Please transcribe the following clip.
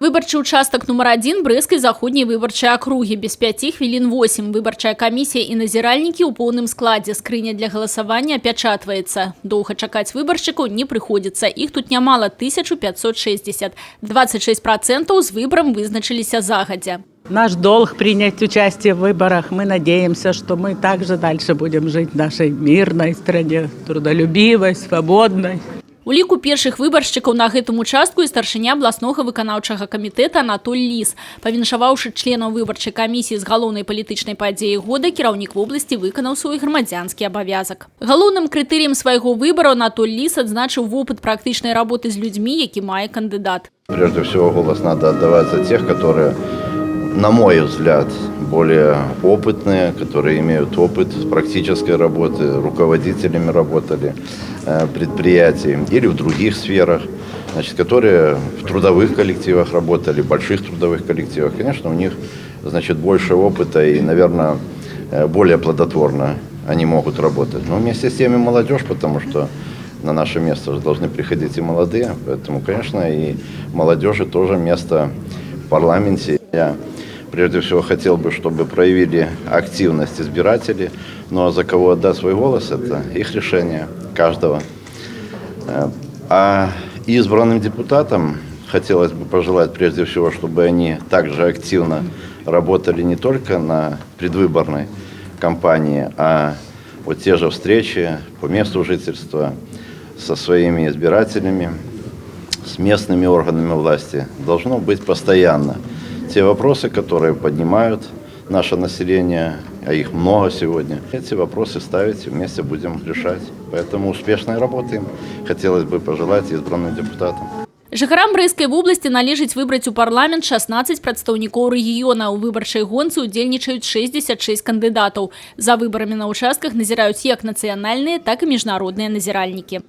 Выборчий участок номер 1 Брэскай заходняй выбарчай акругі. Без 5 хвілін 8. Выбарчая камісія і назіральнікі ў поўным складзе. Скрыня для галасавання апячатваецца. Доўга чакаць выбаршчыкаў не прыходзіцца. Іх тут нямала 1560. 26% з выбором вызначыліся загадзя. Наш долг принять участие в выборах. Мы надеемся, что мы также дальше будем жить в нашей мирной стране, трудолюбивой, свободной. У ліку першых выбаршчыкаў на гэтым участку і старшыня абласнога выканаўчага камітэта Анатоль Ліс. Павіншаваўшы членаў выбарчай камісіі з галоўнай палітычнай падзеі года, кіраўнік вобласці выканаў свой грамадзянскі абавязак. Галоўным крытэрыем свайго выбару Анатоль Ліс адзначыў вопыт практычнай работы з людзьмі, які мае кандыдат. Прежде всего, голос надо отдавать за тех, которые, на мой взгляд, более опытные, которые имеют опыт практической работы, руководителями работали предприятий или в других сферах, значит, которые в трудовых коллективах работали, больших трудовых коллективах. Конечно, у них, значит, больше опыта и, наверное, более плодотворно они могут работать. Но вместе с тем и молодежь, потому что на наше место же должны приходить и молодые. Поэтому, конечно, и молодежи тоже место в парламенте. Я прежде всего хотел бы, чтобы проявили активность избиратели. Ну а за кого отдать свой голос, это их решение, каждого. А избранным депутатам хотелось бы пожелать прежде всего, чтобы они также активно работали не только на предвыборной кампании, а вот те же встречи по месту жительства со своими избирателями, с местными органами власти должно быть постоянно. Те вопросы, которые поднимают наше население, а их много сегодня, эти вопросы ставить и вместе будем решать. Поэтому успешной работы им хотелось бы пожелать избранным депутатам. Жыхарам Брэскай вобласці належыць выбраць у парламент 16 прадстаўнікоў рэгіёна. У выбарчай гонцы удзельнічаюць 66 кандыдатаў. За выбарамі на участках назіраюць як нацыянальныя, так і міжнародныя назіральнікі.